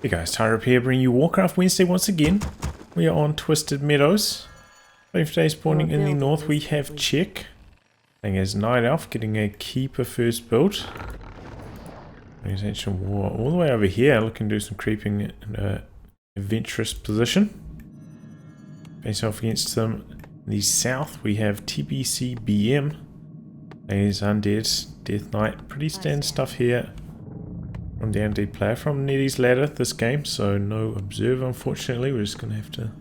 Hey guys, Tyra here, bringing you Warcraft Wednesday once again. We are on Twisted Meadows. Today spawning in the north, we have Check. Playing as Night Elf, getting a Keeper first build. There's Ancient War all the way over here, looking to do some creeping in an adventurous position. Face off against them in the south, we have TBC BM. There's Undead, Death Knight, pretty standard stuff here. From the Undead player, from Nettie's ladder this game, so no observer unfortunately, we're just going to have to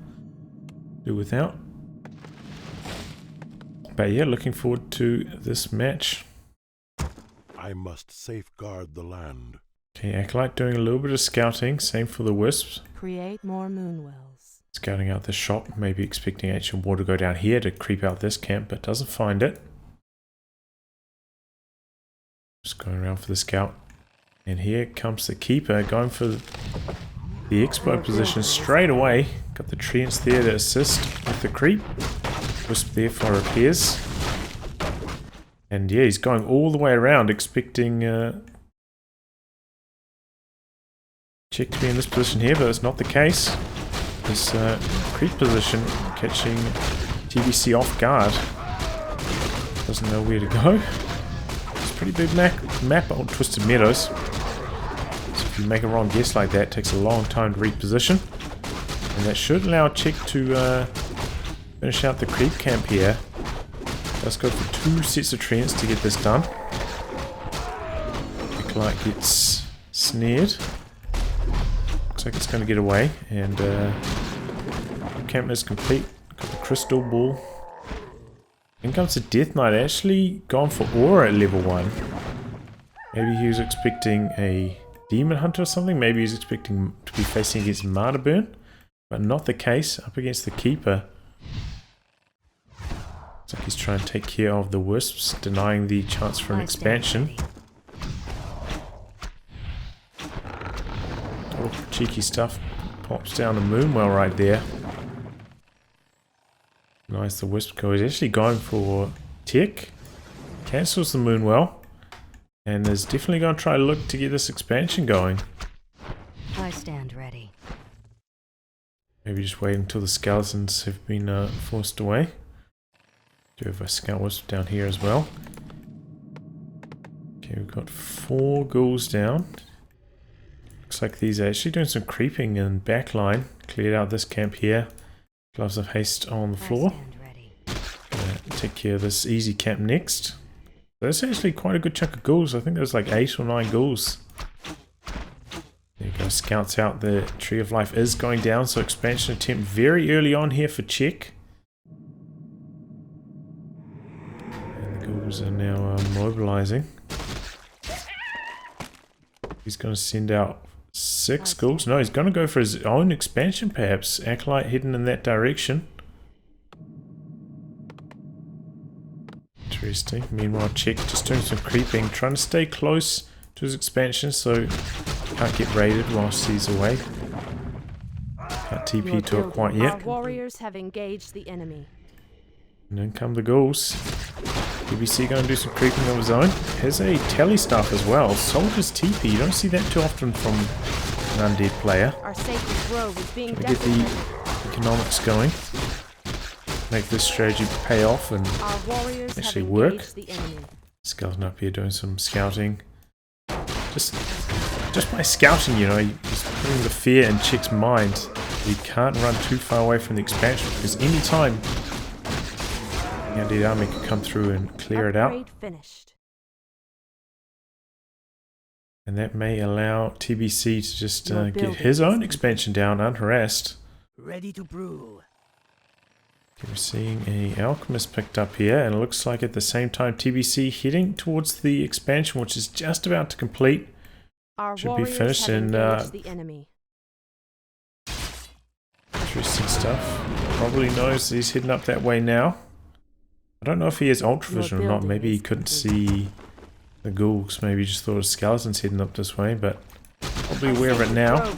do without. But yeah, looking forward to this match. I must safeguard the land. Okay, Acolyte doing a little bit of scouting, same for the Wisps. Create more moonwells. Scouting out the shop, maybe expecting Ancient War to go down here to creep out this camp, but doesn't find it. Just going around for the scout. And here comes the Keeper, going for the expo position straight away. Got the treants there to assist with the creep. Wisp there for repairs. And yeah, he's going all the way around, expecting Check to be in this position here, but it's not the case. This creep position catching TBC off guard. Doesn't know where to go. It's a pretty big map on Twisted Meadows. If you make a wrong guess like that, it takes a long time to reposition. And that should allow Check to finish out the creep camp here. Let's go for 2 sets of treants to get this done. Acolyte gets snared. Looks like it's going to get away. And camp is complete. Got the crystal ball. In comes the Death Knight, actually gone for aura at level 1. Maybe he was expecting a Demon Hunter or something. Maybe he's expecting to be facing against Martyrburn, but not the case. Up against the Keeper. Looks like he's trying to take care of the Wisps, denying the chance for an expansion. Oh, cheeky stuff. Pops down a Moonwell right there. Nice, the Wisp go. He's actually going for Tech. Cancels the Moonwell. And is definitely going to try to look to get this expansion going. I stand ready. Maybe just wait until the skeletons have been forced away. Do have a scout wisp down here as well. Okay, we've got 4 ghouls down. Looks like these are actually doing some creeping in backline. Cleared out this camp here. Gloves of haste on the floor. Take care of this easy camp next. That's actually quite a good chunk of ghouls. I think there's like 8 or 9 ghouls. There you go, scouts out. The Tree of Life is going down, so expansion attempt very early on here for Check. And the ghouls are now mobilizing. He's going to send out 6 ghouls. No, he's going to go for his own expansion perhaps. Acolyte heading in that direction. Interesting. Meanwhile, Check just doing some creeping, trying to stay close to his expansion so he can't get raided whilst he's away. Can't TP to it quite yet. Our warriors have engaged the enemy. And then come the ghouls. BBC going to do some creeping of his own. Has a tally staff as well. Soldier's TP. You don't see that too often from an Undead player. Our sacred grove is being Trying to get the economics going. Make this strategy pay off and actually work. Skeleton up here doing some scouting. Just by scouting, you know, he's putting the fear in Check's mind. He can't run too far away from the expansion because any time the Undead army can come through and clear it out. And that may allow TBC to just get his own expansion down unharassed. Ready to brew. Okay, we're seeing a alchemist picked up here, and it looks like at the same time TBC heading towards the expansion, which is just about to complete. Should be finished in interesting stuff. Probably knows he's heading up that way now. I don't know if he has ultravision or not. Maybe he couldn't see the ghouls. Maybe he just thought of skeletons heading up this way, but probably aware of it now.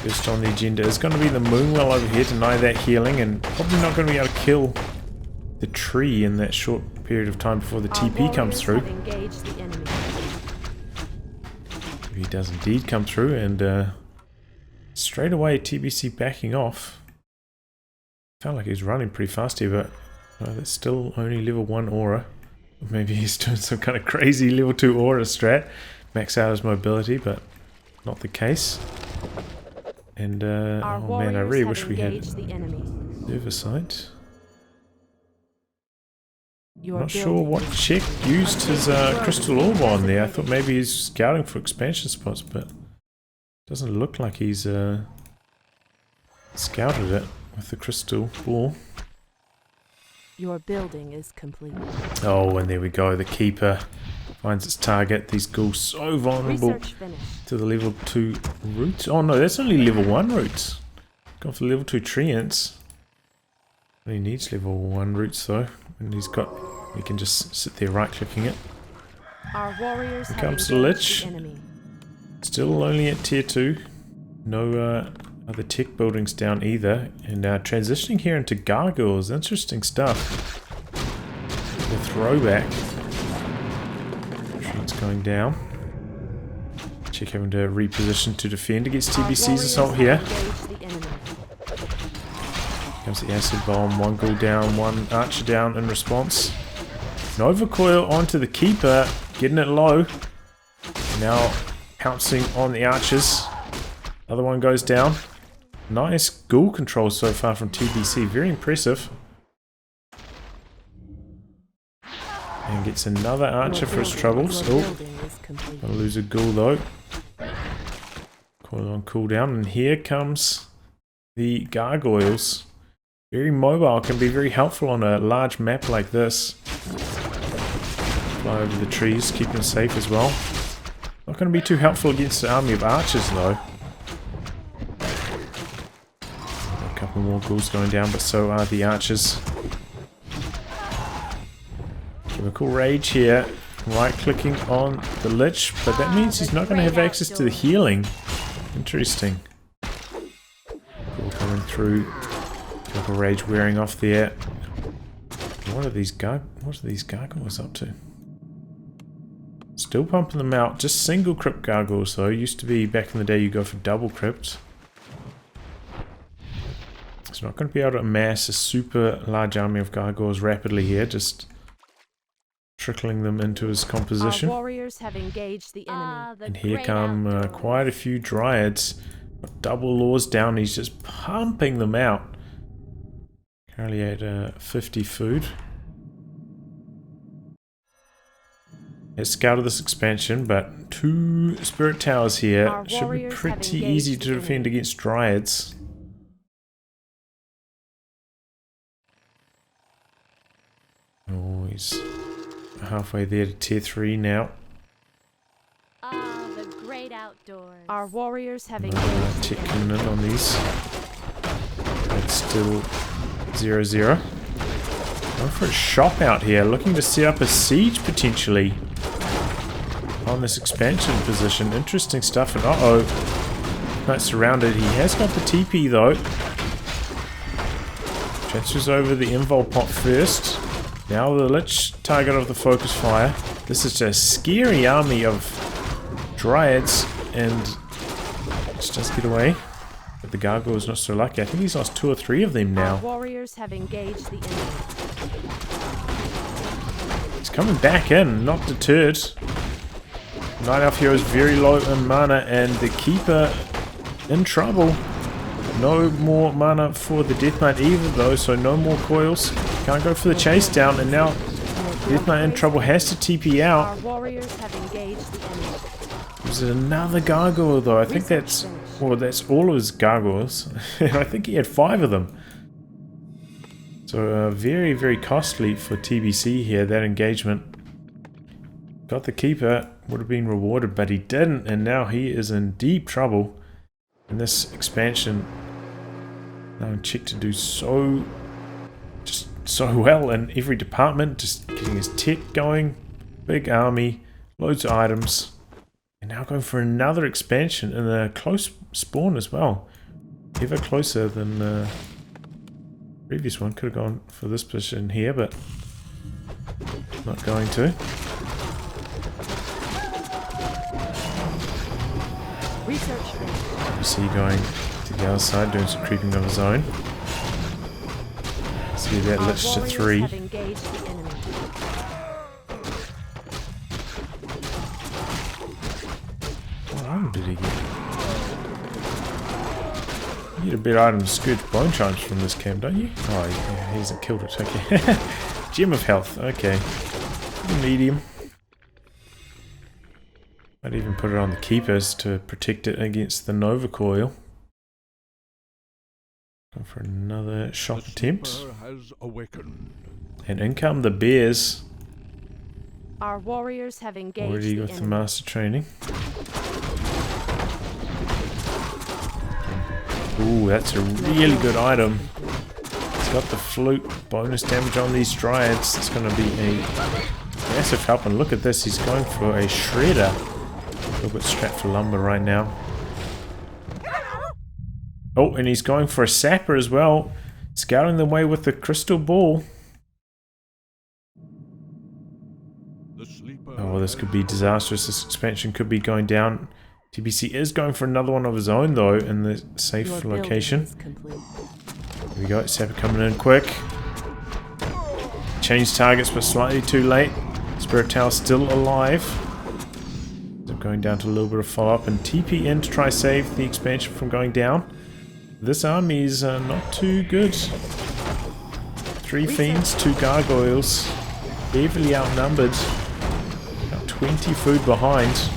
First on the agenda is going to be the Moonwell over here, deny that healing, and probably not going to be able to kill the tree in that short period of time before the TP comes through. he does indeed come through, and straight away TBC backing off. Felt like he was running pretty fast here, but that's still only level 1 aura. Maybe he's doing some kind of crazy level 2 aura strat. Max out his mobility, but not the case. And oh man, I really wish we had oversight. I'm not sure what Check used his crystal orb on there. I thought maybe he's scouting for expansion spots, but doesn't look like he's scouted it with the crystal ball. Your building is complete. Oh, and there we go. The keeper finds its target. These ghouls so vulnerable to the level 2 roots. Oh no, that's only level 1 roots. Gone for level 2 treants. He needs level 1 roots though. And he's got... We can just sit there right-clicking it. Our warriors Here comes the Lich. Still only at tier 2. No other tech buildings down either. And transitioning here into gargoyles. Interesting stuff. The throwback. It's going down. Check having to reposition to defend against TBC's assault here. Comes the acid bomb. 1 ghoul down, 1 archer down in response. Nova coil onto the keeper, getting it low. Now pouncing on the archers. Other one goes down. Nice ghoul control so far from TBC, very impressive. And gets another archer for his troubles. Oh, gonna lose a ghoul though. Coil on cooldown, and here comes the gargoyles. Very mobile, can be very helpful on a large map like this. Fly over the trees, keep them safe as well. Not going to be too helpful against the army of archers though. A couple more ghouls going down, but so are the archers. Chemical Rage here, right clicking on the Lich, but that means he's not going to have access to the healing. Interesting. Ghoul coming through. Chemical Rage wearing off there. What are these gargoyles up to? Still pumping them out. Just single crypt gargoyles though. Used to be back in the day you go for double crypt. So not going to be able to amass a super large army of gargoyles rapidly here. Just trickling them into his composition. Our warriors have engaged the enemy. And here come quite a few dryads. Double laws down. He's just pumping them out. Currently at 50 food. Has scouted this expansion, but 2 spirit towers here. Should be pretty easy to defend against dryads. Oh, he's halfway there to tier 3 now. The great outdoors. Our warriors have engaged. Checking in on these. It's still 0-0. Going for a shop out here, looking to set up a siege potentially on this expansion position. Interesting stuff. And uh-oh, not surrounded. He has got the TP though. Transfers over the invul pot first. Now the Lich target of the focus fire. This is a scary army of dryads, and let's just get away. But the gargoyle is not so lucky. I think he's lost 2 or 3 of them now. Our warriors have engaged the enemy. He's coming back in, not deterred. Night Elf Hero is very low in mana, and the Keeper in trouble. No more mana for the Death Knight either though, so no more coils. Can't go for the chase down, and now Death Knight in trouble, has to TP out. Our warriors have engaged the enemy. There's another gargoyle though. I think that's... Well, that's all of his gargoyles. I think he had 5 of them. So very, very costly for TBC here, that engagement. Got the Keeper, would have been rewarded, but he didn't, and now he is in deep trouble. And this expansion, now Check to do so well in every department, just getting his tech going, big army, loads of items, and now going for another expansion in a close spawn as well. Ever closer than the previous one. Could have gone for this position here, but not going to. Research finished. You see going to the other side, doing some creeping of his own. See that Our lich to warriors 3. have engaged the enemy. What item did he get? You get a bit item to scourge bone charge from this camp, don't you? Oh, yeah, he hasn't killed it. Okay. Gem of health. Okay. Medium. Might even put it on the keepers to protect it against the Nova Coil. Go for another shot attempt. Has awakened. And in come the bears. Our warriors have engaged Already the with the enemy. master training. Ooh, that's a really good item. It's got the flute bonus damage on these dryads. It's going to be a massive help. And look at this, he's going for a shredder. A little bit strapped for lumber right now. Oh, and he's going for a sapper as well. Scouting the way with the crystal ball. Oh, this could be disastrous. This expansion could be going down. TBC is going for another one of his own though in the safe location. Here we go, sapper coming in quick. Changed targets but slightly too late. Spirit Tower still alive. So going down to a little bit of follow-up and TP in to try save the expansion from going down. This army is not too good. 3 fiends, 2 gargoyles. Heavily outnumbered. About 20 food behind.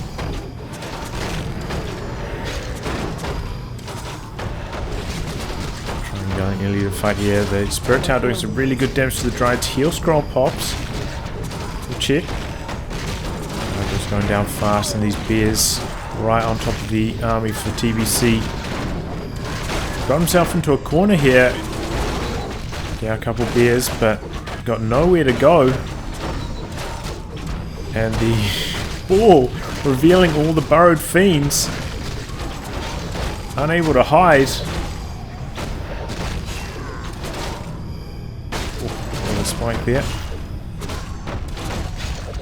Going early to fight here. The Spirit Tower doing some really good damage to the Dryad's heal scroll pops. We'll check. Just going down fast, and these bears right on top of the army for TBC. Got himself into a corner here. Yeah, a couple bears, but got nowhere to go. And the ball revealing all the burrowed fiends. Unable to hide. Spike there.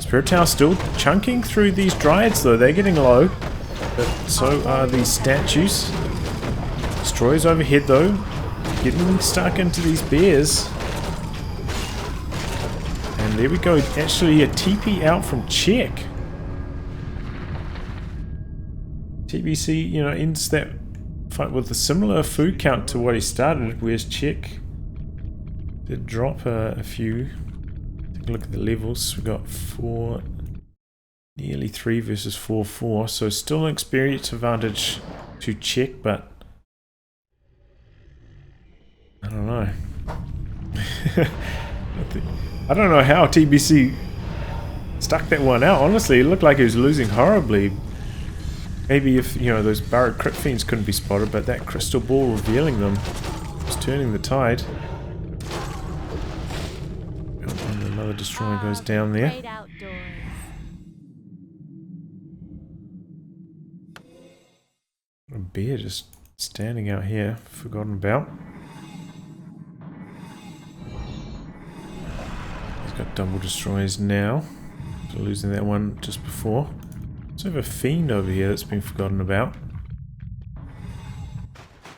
Spirit Tower still chunking through these dryads though, they're getting low. But so are these statues. Destroyers overhead though, getting stuck into these bears. And there we go, actually a TP out from Check. TBC, you know, ends that fight with a similar food count to what he started, whereas Check did drop a few. Take a look at the levels. We got 4, nearly 3 versus 4. So still an experience advantage to Check, but I don't know. I don't know how TBC stuck that one out. Honestly, it looked like he was losing horribly. Maybe if, you know, those burrowed crit fiends couldn't be spotted, but that crystal ball revealing them was turning the tide. Another destroyer goes down there. A bear just standing out here, forgotten about. He's got double destroyers now. After losing that one just before. Let's have a fiend over here that's been forgotten about.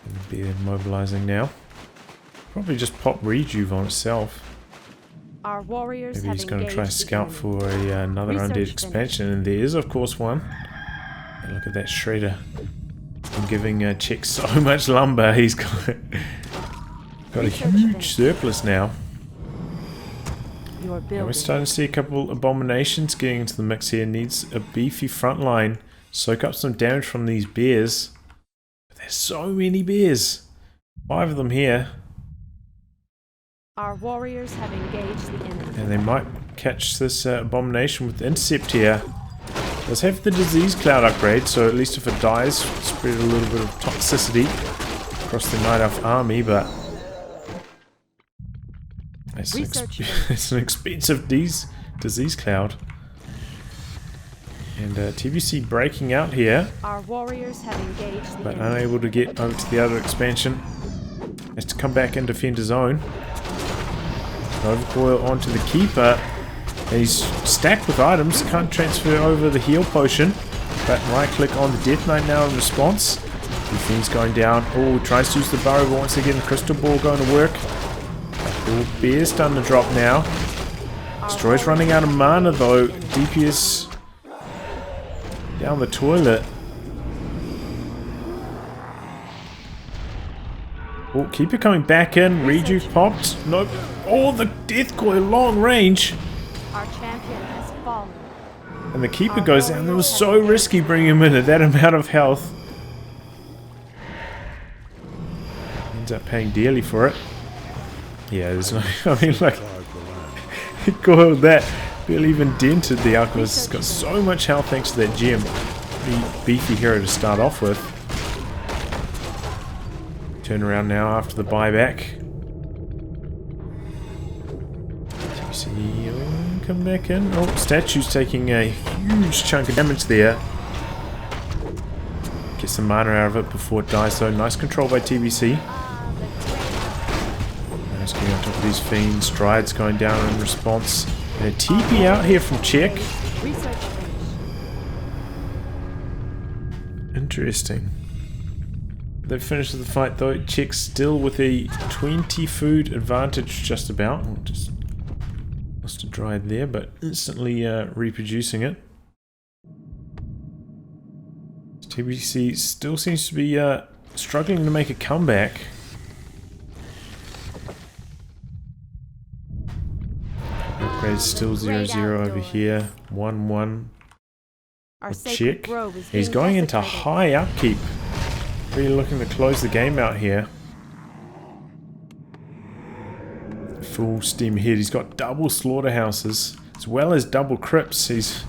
And the bear mobilizing now. Probably just pop rejuve on itself. Our warriors Maybe he's have going to try to engaged the scout enemy. for another Research undead expansion, and there is of course one. And look at that shredder. I'm giving Check so much lumber, he's got a huge surplus now. Your And we're building. starting to see a couple abominations getting into the mix here. Needs a beefy front line. Soak up some damage from these bears. But there's so many bears. 5 of them here. Our warriors have engaged the enemy. And they might catch this abomination with the intercept here. Does have the disease cloud upgrade, so at least if it dies, spread a little bit of toxicity across the Night Elf army, but it's an expensive disease cloud. And TBC breaking out here, Our warriors have engaged the but enemy. unable to get over to the other expansion. Has to come back and defend his own. Overcoil onto the keeper. And he's stacked with items, can't transfer over the heal potion. But right click on the Death Knight now in response. The Fiend's going down. Oh, tries to use the burrow, but once again the Crystal Ball going to work. Oh, Bear's starting to drop now. Destroy's running out of mana though. DPS down the toilet. Oh, Keeper coming back in. Rejuve popped. Nope. Oh, the Death Coil long range. Our champion has fallen. And the Keeper goes down. It was so risky bringing him in at that amount of health. Ends up paying dearly for it. Yeah, there's no... I mean, like... He coiled that. Barely even dented the Alchemist. He's got so much health thanks to that gem. Pretty beefy hero to start off with. Turn around now after the buyback. See, come back in. Oh, Statue's taking a huge chunk of damage there. Get some mana out of it before it dies though. Nice control by TBC. Nice getting on top of these fiends. Stride's going down in response. And a TP out here from Check. Interesting. They finished the fight though. Check's still with a 20 food advantage just about. Oh, just lost a Dryad there, but instantly reproducing it. TBC still seems to be struggling to make a comeback. Upgrade still 0-0 over here. 1-1. Check. He's going into high upkeep. Really looking to close the game out here. Full steam ahead. He's got double slaughterhouses as well as double crypts. He's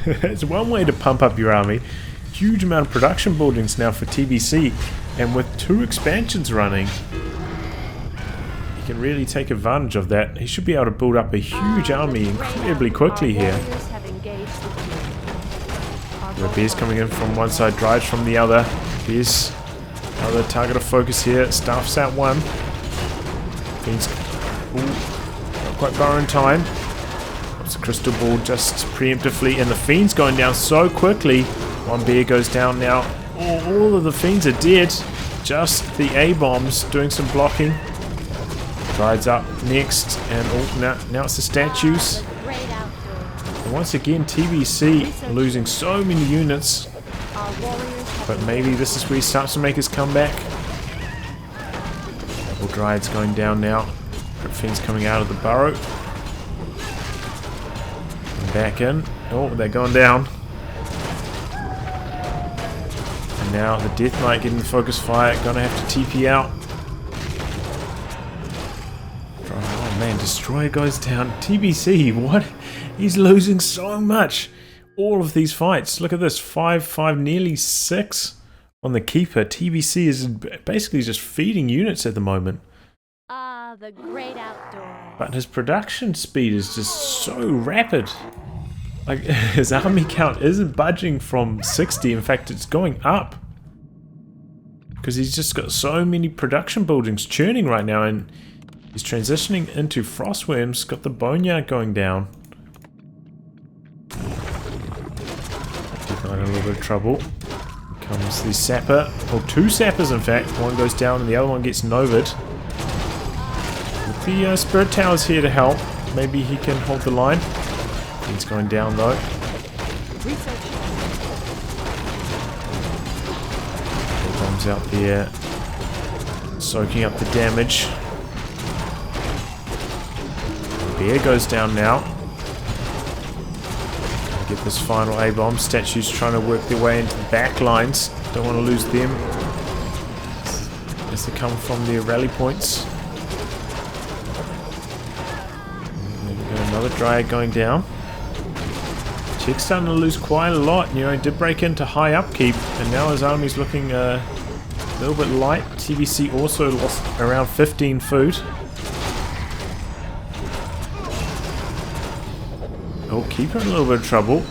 it's one way to pump up your army. Huge amount of production buildings now for TBC, and with 2 expansions running, he can really take advantage of that. He should be able to build up a huge army incredibly quickly here. The Bear's coming in from one side, Drives from the other. Bear's another target of focus here. Staffs out one. Fiend's not quite borrowing time. It's a Crystal Ball just preemptively, and the Fiend's going down so quickly. One Bear goes down now. All of the Fiends are dead. Just the A-bombs doing some blocking. Drives up next, and now it's the statues. And once again, TBC losing so many units. But maybe this is where he starts to make his comeback. Double Dryads going down now. Crypt Fiends coming out of the burrow. And back in. Oh, they're going down. And now the Death Knight getting the focus fire. Gonna have to TP out. Oh man, Destroyer goes down. TBC, what? He's losing so much. All of these fights. Look at this. 5, nearly 6 on the Keeper. TBC is basically just feeding units at the moment. The great outdoors. But his production speed is just so rapid. Like, his army count isn't budging from 60. In fact, it's going up. Because he's just got so many production buildings churning right now. And he's transitioning into Frostworms. Got the Boneyard going down. In a little bit of trouble. Here comes the Sapper, or 2 Sappers in fact. One goes down and the other one gets Novid. With the Spirit Towers here to help, maybe he can hold the line. He's going down though. Bombs out there, soaking up the damage. Bear goes down now. Get this final A-bomb. Statues trying to work their way into the back lines. Don't want to lose them as they come from their rally points. There we go, another Dryad going down. Check's starting to lose quite a lot. You know, he did break into high upkeep, and now his army's looking a little bit light. TBC also lost around 15 food. Oh, Keeper in a little bit of trouble.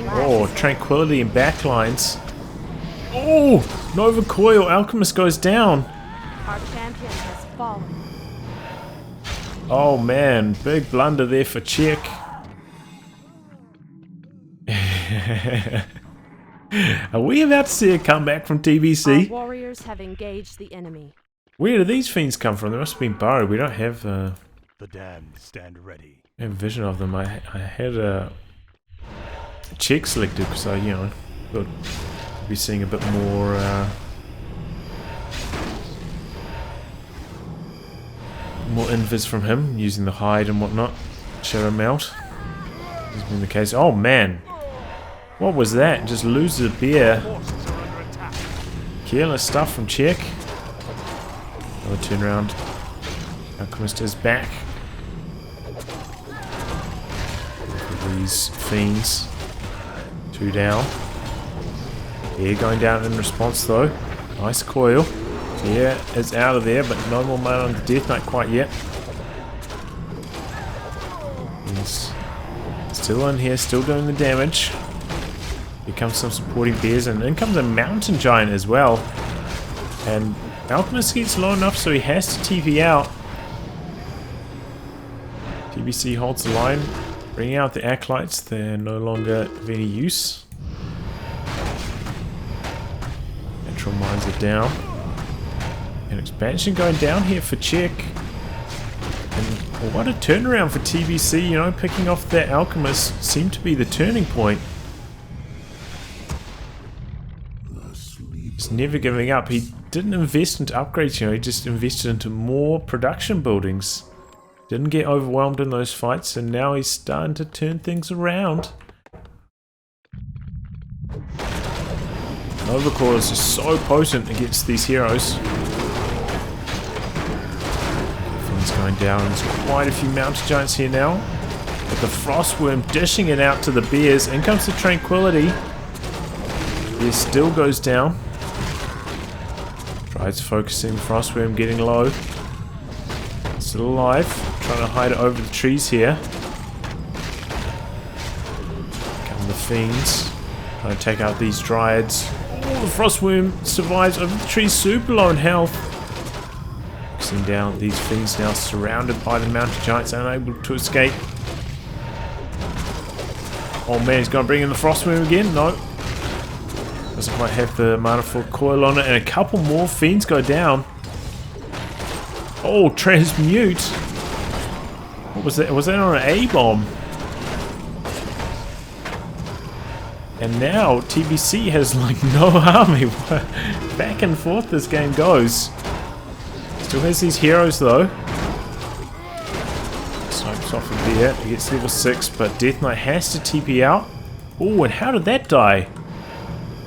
Oh, Tranquility and backlines. Oh, Nova Coil. Alchemist goes down. Our champion has fallen. Oh man, big blunder there for Check. Are we about to see a comeback from Our TBC? warriors have engaged the enemy. Where do these fiends come from? They must have been burrowed. We don't have The damned stand ready. a vision of them. I had a check selected because I, you know, thought we'd be seeing a bit more invis from him, using the hide and whatnot. Shadow melt. This has been the case. Oh man! What was that? Just lose the bear. Forces are under attack. Careless stuff from Check. Another turnaround. Alchemist is back. These fiends. 2 down. Bear going down in response though. Nice coil. Bear is out of there, but no more mana on the Death Knight quite yet. He's still in here, still doing the damage. Here comes some supporting bears, and in comes a mountain giant as well. And Alchemist gets low enough so he has to TP out. TBC holds the line, bringing out the acolytes. They're no longer of any use. Natural mines are down. An expansion going down here for Check. And what a turnaround for TBC, you know, picking off that Alchemist seemed to be the turning point. He's never giving up. He didn't invest into upgrades, you know, he just invested into more production buildings. Didn't get overwhelmed in those fights, and now he's starting to turn things around. Nova Core is just so potent against these heroes. Everything's going down. There's quite a few mountain giants here now. But the Frostworm dishing it out to the bears. In comes the Tranquility. Bear still goes down. Tries focusing. Frostworm getting low. Still alive. Trying to hide it over the trees here. Come the fiends. Trying to take out these dryads. Oh, the Frostworm survives over the trees, super low in health. Focusing down, these fiends now surrounded by the mountain giants, unable to escape. Oh man, he's going to bring in the Frostworm again? No. Doesn't quite have the mana for coil on it, and a couple more fiends go down. Oh, transmute. What was that? Was that on an A-bomb? And now TBC has like no army. Back and forth this game goes. Still has these heroes though. Snipes off of there. He gets level 6, but Death Knight has to TP out. Oh, and how did that die?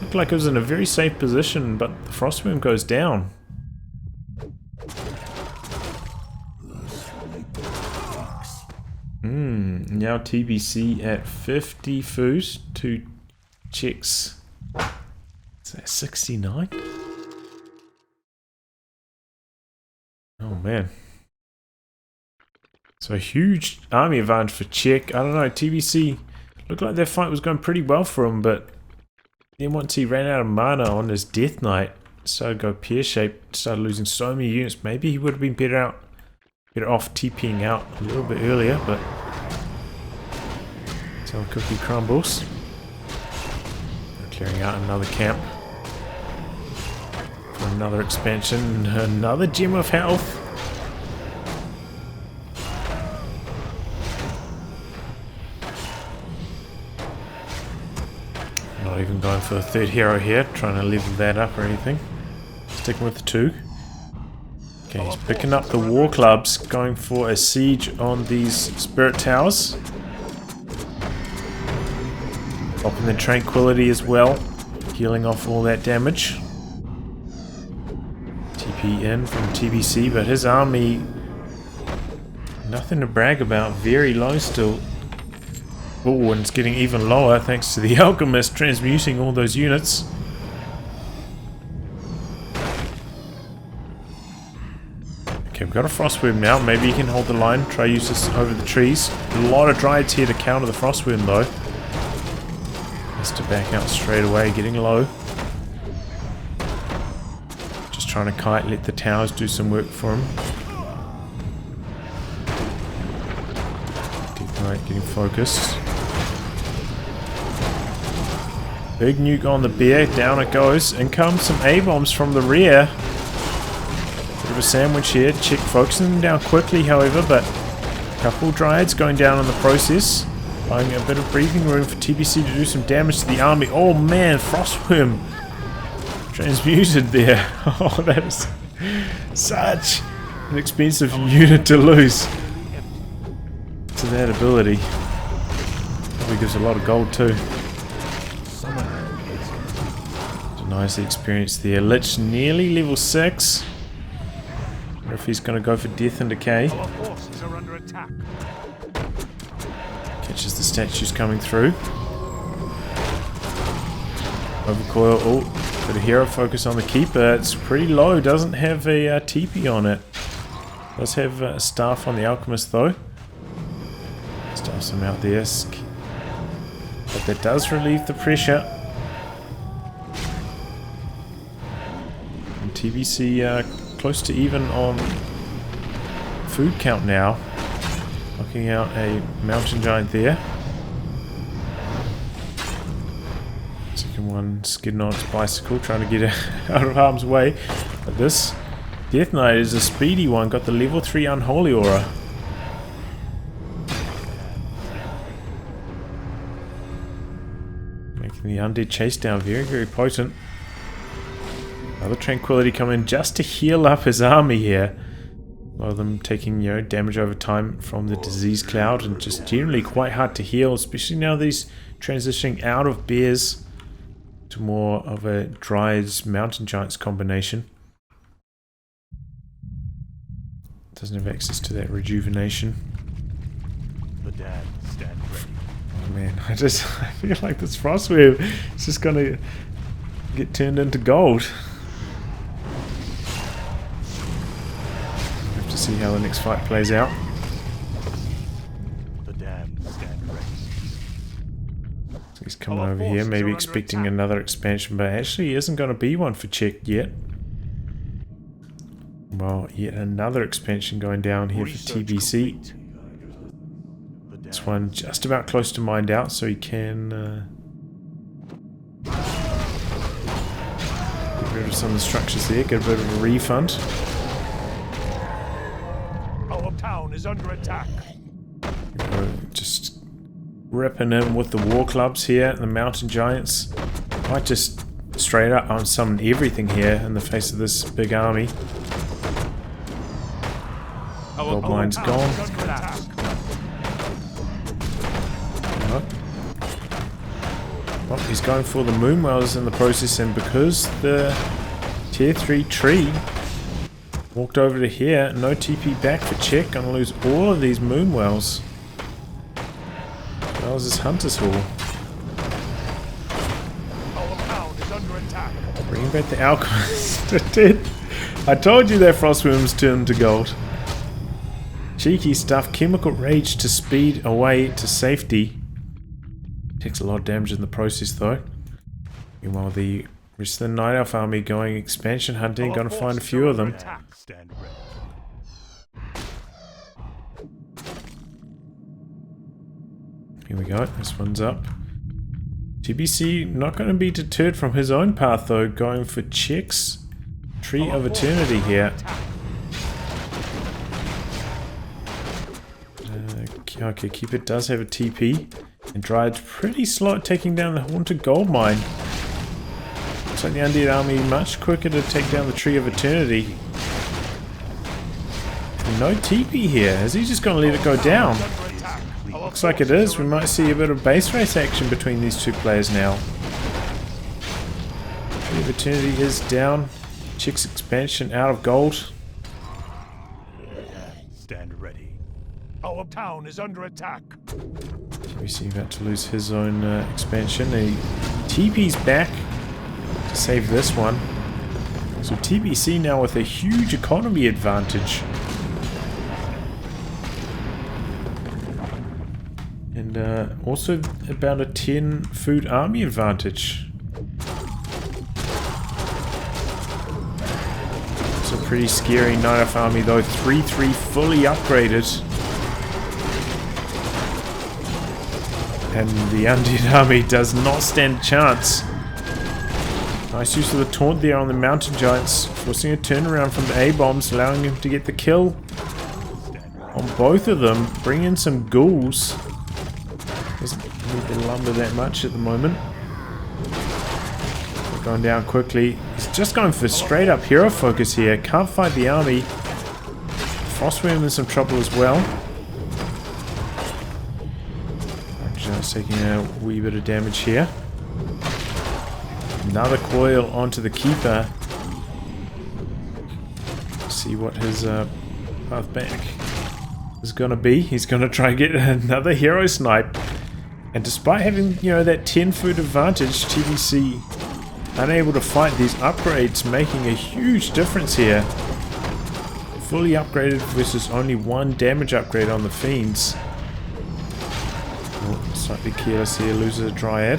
Looked like it was in a very safe position, but the Frostworm goes down. Now TBC at 50 foos, 2 checks. Is that 69? Oh man. So a huge army advantage for Check. I don't know, TBC looked like their fight was going pretty well for him, but then once he ran out of mana on his Death Knight, started to go pear-shaped, started losing so many units. Maybe he would have been better off TPing out a little bit earlier, but so cookie crumbles. Clearing out another camp for another expansion, another gem of health. Not even going for a third hero here, trying to level that up or anything. Sticking with the 2. Okay, he's picking up the war clubs, going for a siege on these spirit towers. Popping the Tranquility as well, healing off all that damage. TP in from TBC, but his army, nothing to brag about, very low still. Oh, and it's getting even lower thanks to the Alchemist transmuting all those units. Okay, we've got a Frostworm now, maybe he can hold the line, try use this over the trees. A lot of Dryads here to counter the Frostworm though. Has to back out straight away, getting low. Just trying to kite, let the towers do some work for him. Death Knight getting focused. Big nuke on the bear. Down it goes. In comes some A-bombs from the rear. Bit of a sandwich here. Check focusing them down quickly, however, but a couple dryads going down in the process. Buying a bit of breathing room for TBC to do some damage to the army. Oh man, Frostworm transmuted there. Oh, that is such an expensive unit to lose to that ability. Probably gives a lot of gold too. Denies the experience there. Lich nearly level 6. Wonder if he's going to go for death and decay. Our forces are under attack. Catches the statues coming through. Overcoil. Oh, bit of hero focus on the keeper. It's pretty low. Doesn't have a TP on it. Does have a staff on the alchemist though. Staffs him out there. But that does relieve the pressure. And TBC close to even on food count now. Knocking out a mountain giant there. Second one skidding on its bicycle, trying to get out of harm's way. But this Death Knight is a speedy one, got the level 3 unholy aura. Making the undead chase down very, very potent. Another tranquility coming just to heal up his army here. A lot of them taking, you know, damage over time from the disease cloud and just generally quite hard to heal, especially now these transitioning out of bears to more of a Dryads Mountain Giants combination. Doesn't have access to that rejuvenation. The damned stand ready. Oh man, I feel like this Frostwave is just gonna get turned into gold. See how the next fight plays out. The damned stand ready. So he's coming over here, maybe expecting another expansion, but actually isn't going to be one for Czech yet. Well, yet another expansion going down here for TBC. This one just about close to mined out, so he can get rid of some of the structures there, get a bit of a refund. Town is under attack. Just ripping in with the war clubs here, the mountain giants. Might just straight up unsummon everything here in the face of this big army. Gold mine's gone. Well, he's going for the moonwells in the process, and because the tier 3 tree walked over to here, no TP back for Czech, gonna lose all of these moonwells. As well as his hunter's hall. Bringing back the alchemist. I told you that Frostworms turned to gold. Cheeky stuff. Chemical rage to speed away to safety. Takes a lot of damage in the process though. Meanwhile, the rest of the Night Elf army going expansion hunting, gonna find a few of them. Here we go, this one's up. TBC not going to be deterred from his own path though, going for Czech's Tree of Eternity here. Okay, Keeper does have a TP, and Dryad's pretty slow at taking down the Haunted Gold Mine. Looks like the Undead army much quicker to take down the Tree of Eternity. And no TP here, is he just going to let it go down? Looks like it is. We might see a bit of base race action between these two players now. Tree of Eternity is down. Czech's expansion out of gold. Stand ready. Our town is under attack. TBC about to lose his own expansion. He TP's back to save this one. So TBC now with a huge economy advantage. And also about a 10 food army advantage. It's a pretty scary Night Elf army though. 3-3 fully upgraded. And the Undead army does not stand a chance. Nice use of the taunt there on the mountain giants, forcing a turnaround from the A-bombs, allowing him to get the kill on both of them. Bring in some ghouls. Doesn't need the lumber that much at the moment. They're going down quickly. He's just going for straight up hero focus here. Can't fight the army. Frostworm in some trouble as well. Just taking a wee bit of damage here. Another coil onto the keeper. See what his path back is gonna be. He's gonna try and get another hero snipe. And despite having, you know, that 10-foot advantage, TBC unable to fight these upgrades, making a huge difference here. Fully upgraded versus only one damage upgrade on the fiends. Oh, slightly careless here, loses a dryad.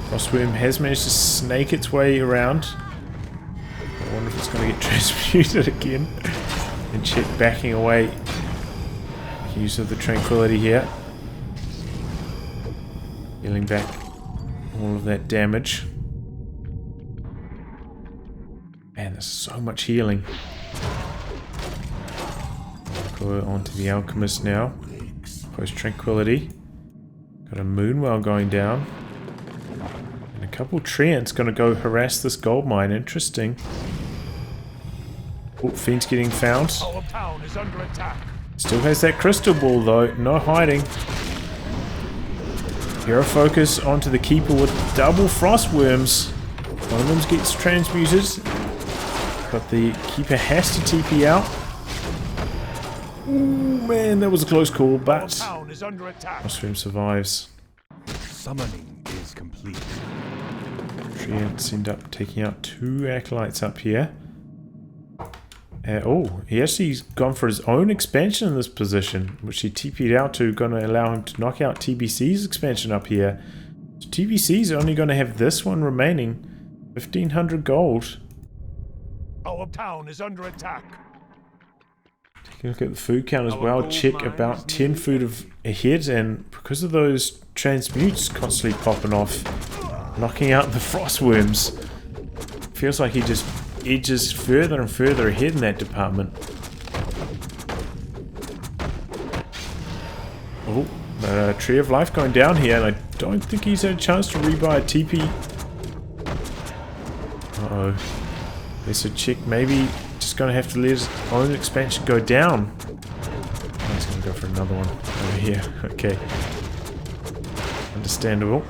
Frostworm has managed to snake its way around. I wonder if it's going to get transmuted again. And Check backing away. Use of the tranquility here. Healing back all of that damage. Man, there's so much healing. Go on to the alchemist now. Post tranquility. Got a moonwell going down. And a couple treants gonna go harass this gold mine. Interesting. Oh, fiend's getting found. Our town is under attack. Still has that crystal ball though. No hiding. Hero focus onto the keeper with double frostworms. One of them gets transmuted, but the keeper has to TP out. Ooh, man, that was a close call, but Frostworm survives. Summoning is complete. Treants end up taking out 2 acolytes up here. Oh, he actually's gone for his own expansion in this position, which he TP'd out to, going to allow him to knock out TBC's expansion up here. So TBC's only going to have this one remaining. 1,500 gold. Our town is under attack. Taking a look at the food count as well. Check about 10 food ahead, and because of those transmutes constantly popping off, knocking out the frostworms, feels like he just edges further and further ahead in that department. Oh, Tree of Life going down here, and I don't think he's had a chance to rebuy a TP. Uh-oh. There's a Check maybe just going to have to let his own expansion go down. Oh, he's going to go for another one over here. Okay. Understandable.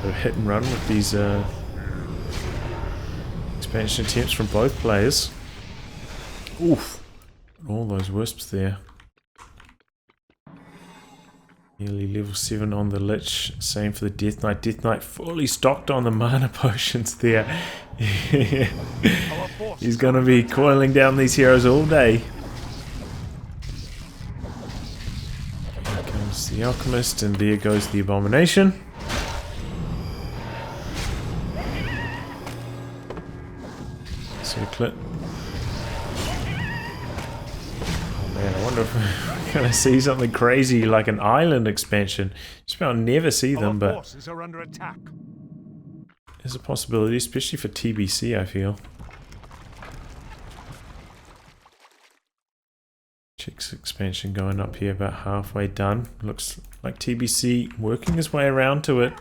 A hit and run with these expansion attempts from both players. Oof. All those wisps there. Nearly level 7 on the Lich. Same for the Death Knight. Death Knight fully stocked on the mana potions there. He's going to be coiling down these heroes all day. Here comes the Alchemist, and there goes the Abomination. Circlet. Oh man, I wonder if we're going to see something crazy like an island expansion. Just about never see them, but forces are under attack. There's a possibility, especially for TBC, I feel. Check's expansion going up here, about halfway done. Looks like TBC working his way around to it.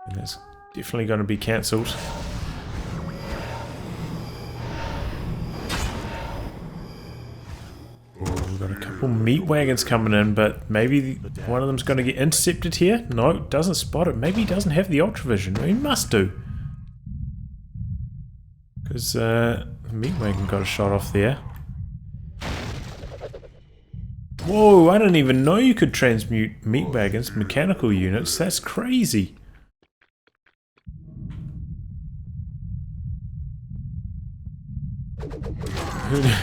And that's definitely going to be cancelled. We've got a couple meat wagons coming in, but maybe one of them's going to get intercepted here. No, doesn't spot it. Maybe he doesn't have the ultravision. He must do. Because the meat wagon got a shot off there. Whoa, I didn't even know you could transmute meat wagons, mechanical units. That's crazy.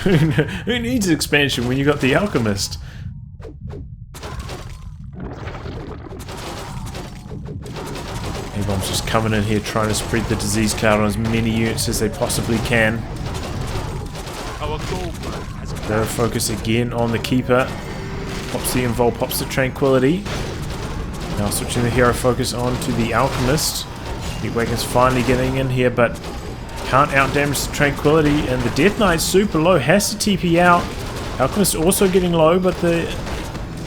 Who needs expansion when you got the Alchemist? A-bomb's just coming in here trying to spread the disease cloud on as many units as they possibly can. They're focused again on the Keeper. Pops the Invul, pops the Tranquility. Now switching the hero focus on to the Alchemist. Meat Wagon's finally getting in here, but can't outdamage the Tranquility, and the Death Knight's super low, has to TP out. Alchemist also getting low, but the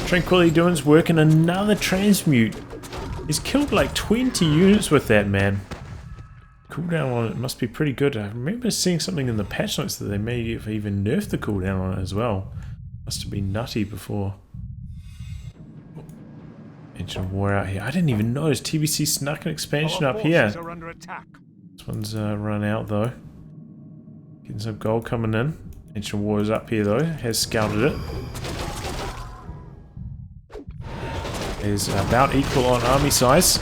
Tranquility doing its work, and another Transmute. He's killed like 20 units with that, man. Cooldown on it must be pretty good. I remember seeing something in the patch notes that they may have even nerfed the cooldown on it as well. Must have been nutty before. Ancient War out here. I didn't even notice TBC snuck an expansion up here. This one's run out though. Getting some gold coming in. Ancient War is up here though. Has scouted it. Is about equal on army size.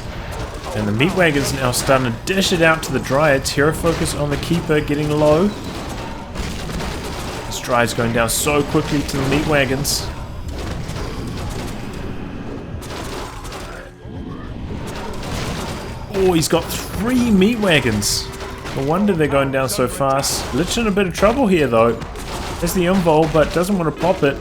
And the Meat Wagon's now starting to dish it out to the Dryads. Hero focus on the Keeper getting low. This Dryad's going down so quickly to the Meat Wagons. Oh, he's got 3 Meat Wagons. No wonder they're going down so fast. Lich in a bit of trouble here though. Has the invul, but doesn't want to pop it.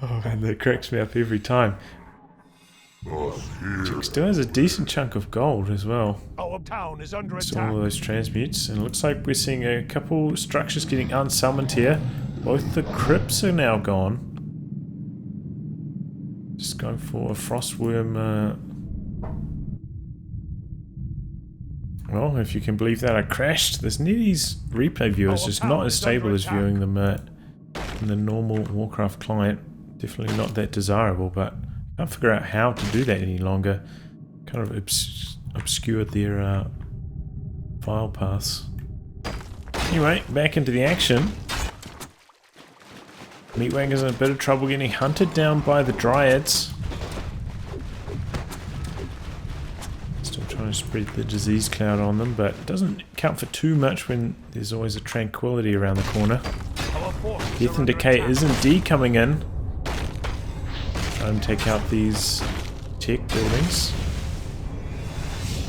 Oh man, that cracks me up every time. Chick still has a decent chunk of gold as well. Our town is under It's attack. all of those transmutes, and it looks like we're seeing a couple structures getting unsummoned here. Both the crypts are now gone. Just going for a Frostworm. Well, if you can believe that, I crashed. This Needy's replay viewer is just not as stable as viewing them in the normal Warcraft client. Definitely not that desirable, but I can't figure out how to do that any longer. Kind of obscured their file paths. Anyway, back into the action. Meat Wagon's in a bit of trouble getting hunted down by the Dryads. Still trying to spread the disease cloud on them, but it doesn't count for too much when there's always a Tranquility around the corner. Death and Decay is indeed coming in. Trying to take out these tech buildings.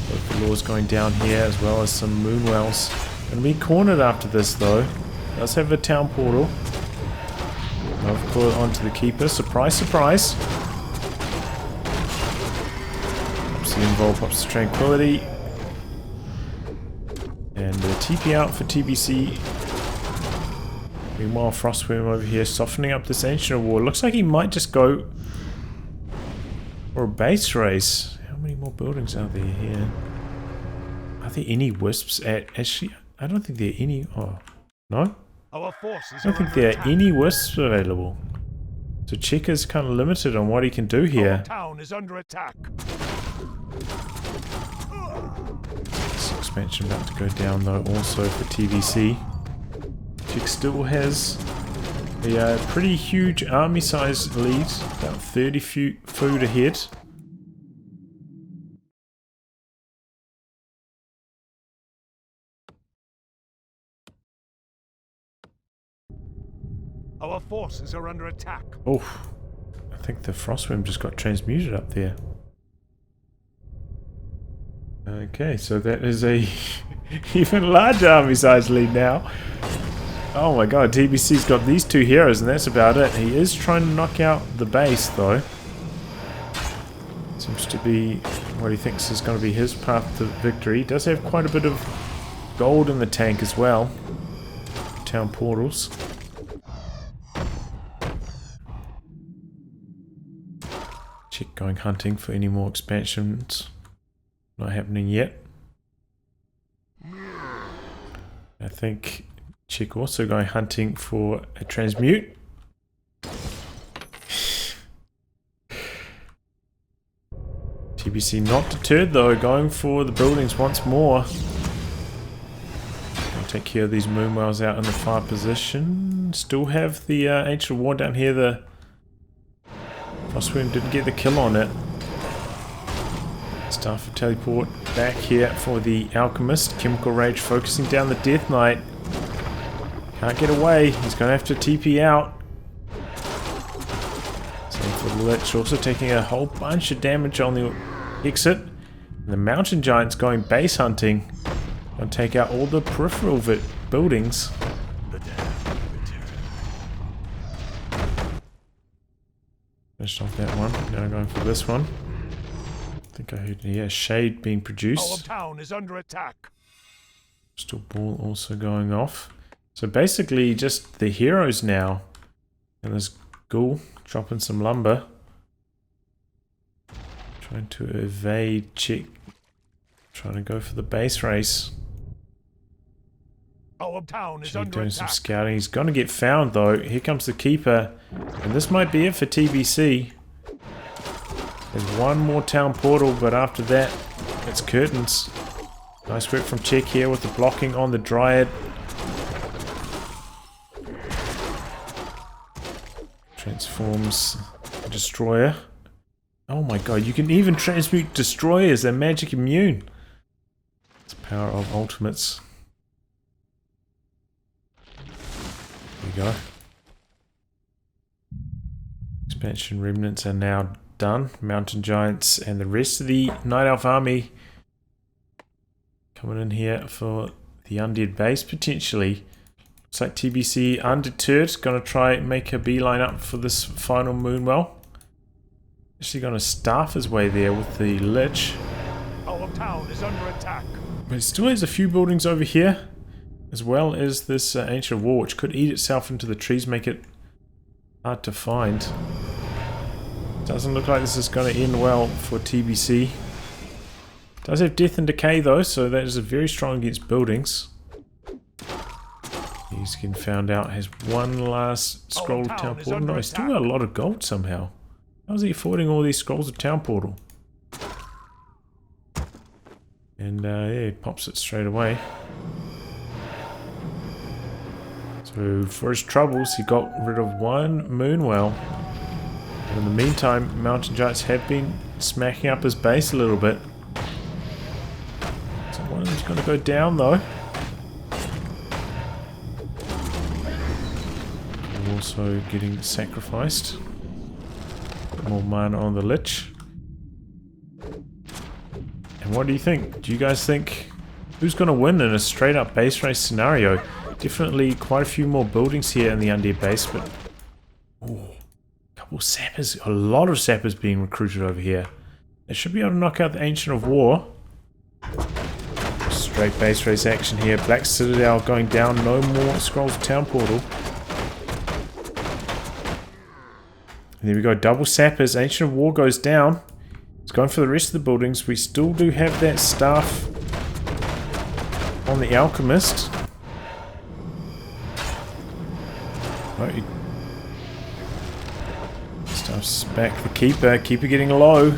Both the Law's going down here as well as some Moonwells. Gonna be cornered after this though. Does have a town portal. Of course, onto the Keeper. Surprise, surprise. Pops the Invul, pops the Tranquility. And TP out for TBC. Meanwhile, Frostworm over here softening up this Ancient War. Looks like he might just go for a base race. How many more buildings are there here? Are there any wisps at... Actually, I don't think there are any... Oh, no? Our forces I don't think there are any wisps available. So Checker's kind of limited on what he can do here. Our town is under attack. This expansion about to go down though also for TVC. Check still has a pretty huge army size lead, about 30 food ahead. Our forces are under attack. Oh, I think the Frostworm just got transmuted up there. Okay, so that is a even larger army size lead now. Oh my god, TBC's got these 2 heroes and that's about it. He is trying to knock out the base though. Seems to be what he thinks is going to be his path to victory. He does have quite a bit of gold in the tank as well. Town portals. Check going hunting for any more expansions. Not happening yet. I think Check also going hunting for a transmute. TBC not deterred though, going for the buildings once more. I'll take care of these Moonwells out in the far position. Still have the Ancient War down here. The Frostworm didn't get the kill on it. Start for teleport back here for the Alchemist. Chemical Rage focusing down the Death Knight. Can't get away. He's going to have to TP out. Same for the Lich. Also taking a whole bunch of damage on the exit. And the Mountain Giant's going base hunting. Going to take out all the peripheral buildings. The dead return. Finished off that one. Now going for this one. I think I heard, yeah, shade being Our produced. town is under attack. Crystal ball also going off. So basically just the heroes now. And this ghoul dropping some lumber. Trying to evade Check. Trying to go for the base race. Our town is Check under doing some attack. scouting. He's going to get found though. Here comes the keeper. And this might be it for TBC. There's one more town portal, but after that, it's curtains. Nice work from Check here with the blocking on the Dryad. Transforms a destroyer. Oh my god, you can even transmute destroyers. They're magic immune. It's the power of ultimates. There you go. Expansion remnants are now done. Mountain giants and the rest of the Night Elf army coming in here for the Undead base potentially. Looks like TBC undeterred, gonna try and make a beeline up for this final Moonwell. Actually gonna staff his way there with the Lich. Our town is under attack. But it still has a few buildings over here, as well as this Ancient War, which could eat itself into the trees, make it hard to find. Doesn't look like this is going to end well for TBC. Does have Death and Decay though, so that is very strong against buildings. He's getting found out. Has one last scroll of Town Portal. No, he's still got a lot of gold somehow. How is he affording all these scrolls of Town Portal? And yeah, he pops it straight away. So for his troubles, he got rid of one Moonwell. And in the meantime, Mountain Giants have been smacking up his base a little bit. So one of them's going to go down though. Also getting sacrificed. Bit more mana on the Lich. And what do you think? Do you guys think who's going to win in a straight up base race scenario? Definitely quite a few more buildings here in the Undead base, but ooh, a couple of sappers, a lot of sappers being recruited over here. They should be able to knock out the Ancient of War. Straight base race action here. Black Citadel going down. No more Scrolls of Town Portal. And there we go. Double sappers. Ancient of War goes down. It's going for the rest of the buildings. We still do have that staff on the Alchemist. Oh, staff's back the Keeper. Keeper getting low.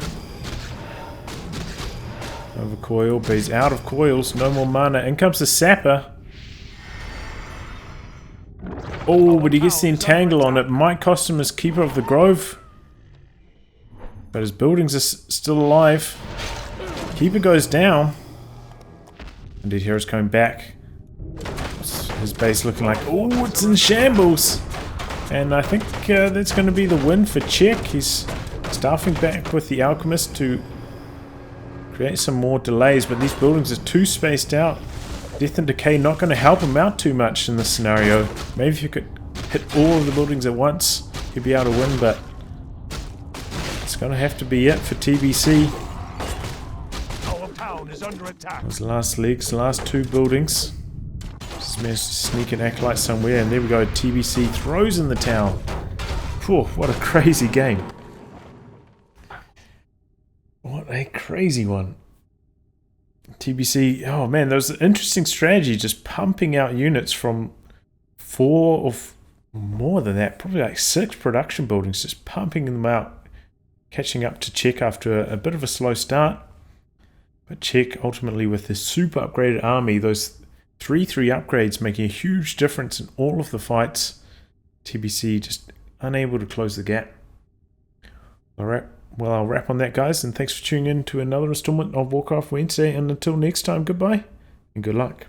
Over coil, but he's out of coils. No more mana. In comes the Sapper. Oh, but he gets the Entangle on it. Might cost him his Keeper of the Grove. But his buildings are still alive. Keeper goes down. Undead Hero's coming back. What's his base looking like? Oh, it's in shambles. And I think that's going to be the win for Check. He's staffing back with the Alchemist to create some more delays, but these buildings are too spaced out. Death and Decay not going to help him out too much in this scenario. Maybe if you could hit all of the buildings at once, he'd be able to win, but it's going to have to be it for TBC. Our town is under attack. Those last legs, last two buildings. Just managed to sneak an Acolyte somewhere, and there we go. TBC throws in the town. Whew, what a crazy game. What a crazy one. TBC, oh man, there was an interesting strategy, just pumping out units from 4 or more than that, probably like 6 production buildings, just pumping them out, catching up to Check after a bit of a slow start. But Check ultimately with his super upgraded army, those 3/3 upgrades making a huge difference in all of the fights. TBC just unable to close the gap. Alright. Well, I'll wrap on that, guys, and thanks for tuning in to another installment of Warcraft Wednesday, and until next time, goodbye, and good luck.